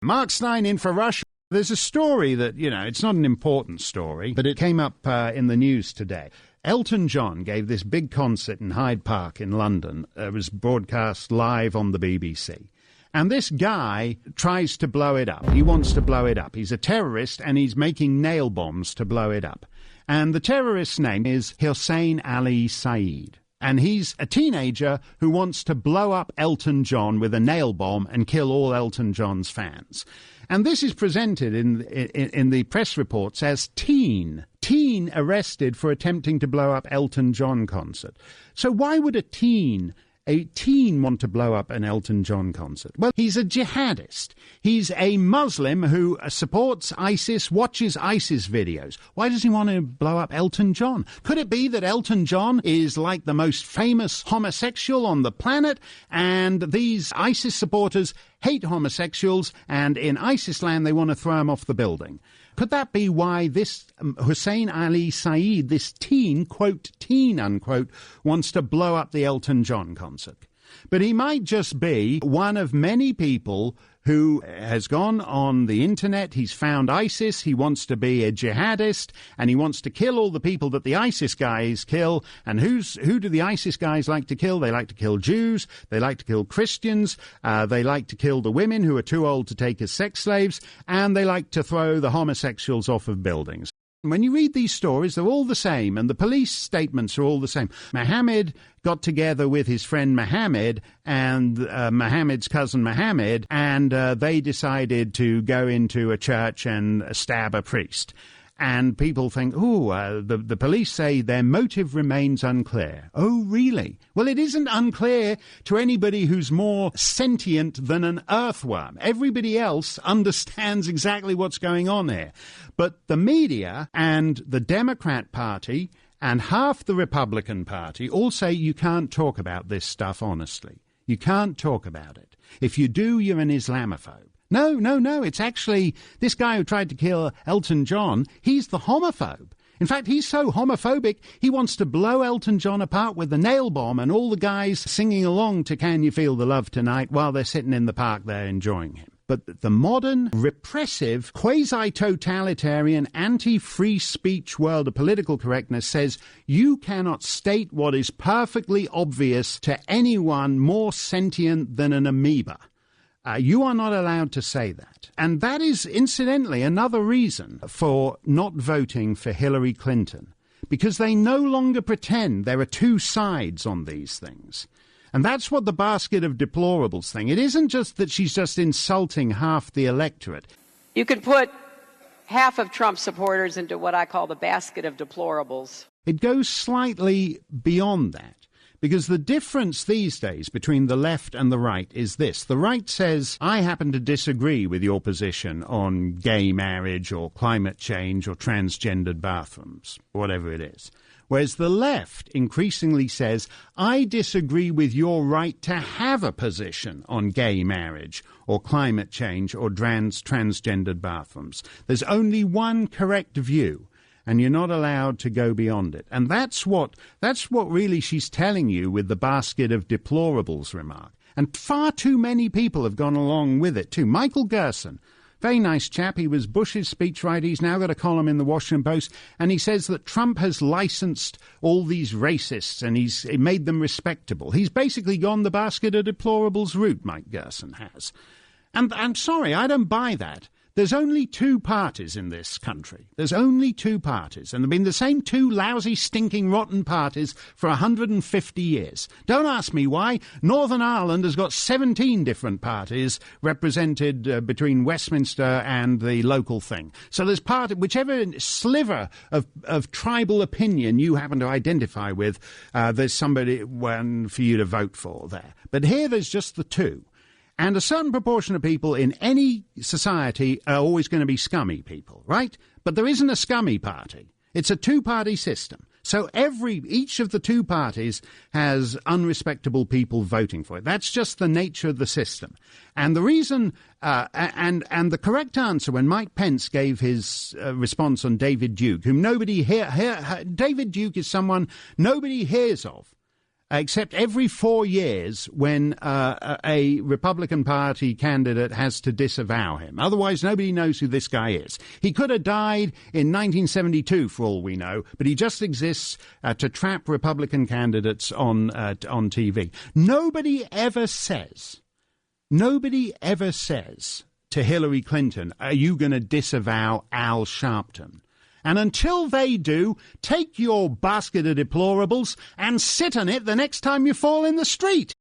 Mark Steyn in for Russia. There's a story that, it's not an important story, but it came up in the news today. Elton John gave this big concert in Hyde Park in London. It was broadcast live on the BBC. And this guy tries to blow it up. He wants to blow it up. He's a terrorist, and he's making nail bombs to blow it up. And the terrorist's name is Hussein Ali-Syed. And he's a teenager who wants to blow up Elton John with a nail bomb and kill all Elton John's fans. And this is presented in the press reports as teen arrested for attempting to blow up Elton John concert. So why would a teen want to blow up an Elton John concert? Well, he's a jihadist. He's a Muslim who supports ISIS, watches ISIS videos. Why does he want to blow up Elton John? Could it be that Elton John is like the most famous homosexual on the planet, and these ISIS supporters hate homosexuals, and in ISIS land they want to throw him off the building? Could that be why this Hussein Ali-Syed, this teen, quote, teen, unquote, wants to blow up the Elton John concert? But he might just be one of many people who has gone on the internet. He's found ISIS. He wants to be a jihadist, and he wants to kill all the people that the ISIS guys kill. And who do the ISIS guys like to kill? They like to kill Jews. They like to kill Christians. They like to kill the women who are too old to take as sex slaves. And they like to throw the homosexuals off of buildings. When you read these stories, they're all the same, and the police statements are all the same. Mohammed got together with his friend Mohammed and Mohammed's cousin Mohammed, and they decided to go into a church and stab a priest. And people think, the police say their motive remains unclear. Oh, really? Well, it isn't unclear to anybody who's more sentient than an earthworm. Everybody else understands exactly what's going on here. But the media and the Democrat Party and half the Republican Party all say you can't talk about this stuff honestly. You can't talk about it. If you do, you're an Islamophobe. No. It's actually this guy who tried to kill Elton John. He's the homophobe. In fact, he's so homophobic, he wants to blow Elton John apart with a nail bomb and all the guys singing along to Can You Feel the Love Tonight while they're sitting in the park there enjoying him. But the modern, repressive, quasi-totalitarian, anti-free speech world of political correctness says you cannot state what is perfectly obvious to anyone more sentient than an amoeba. You are not allowed to say that. And that is, incidentally, another reason for not voting for Hillary Clinton, because they no longer pretend there are two sides on these things. And that's what the basket of deplorables thing. It isn't just that she's just insulting half the electorate. You could put half of Trump supporters into what I call the basket of deplorables. It goes slightly beyond that. Because the difference these days between the left and the right is this. The right says, I happen to disagree with your position on gay marriage or climate change or transgendered bathrooms, whatever it is. Whereas the left increasingly says, I disagree with your right to have a position on gay marriage or climate change or transgendered bathrooms. There's only one correct view. And you're not allowed to go beyond it. And that's what really she's telling you with the basket of deplorables remark. And far too many people have gone along with it too. Michael Gerson, very nice chap. He was Bush's speechwriter. He's now got a column in the Washington Post. And he says that Trump has licensed all these racists and he's made them respectable. He's basically gone the basket of deplorables route, Mike Gerson has. And I'm sorry, I don't buy that. There's only two parties in this country. There's only two parties. And they've been the same two lousy, stinking, rotten parties for 150 years. Don't ask me why. Northern Ireland has got 17 different parties represented between Westminster and the local thing. So there's whichever sliver of tribal opinion you happen to identify with, there's one for you to vote for there. But here there's just the two. And a certain proportion of people in any society are always going to be scummy people, right? But there isn't a scummy party. It's a two-party system. So each of the two parties has unrespectable people voting for it. That's just the nature of the system. And the reason, and the correct answer when Mike Pence gave his response on David Duke, whom nobody David Duke is someone nobody hears of. except every 4 years when a Republican Party candidate has to disavow him. Otherwise, nobody knows who this guy is. He could have died in 1972, for all we know, but he just exists to trap Republican candidates on TV. Nobody ever says to Hillary Clinton, are you going to disavow Al Sharpton? And until they do, take your basket of deplorables and sit on it the next time you fall in the street.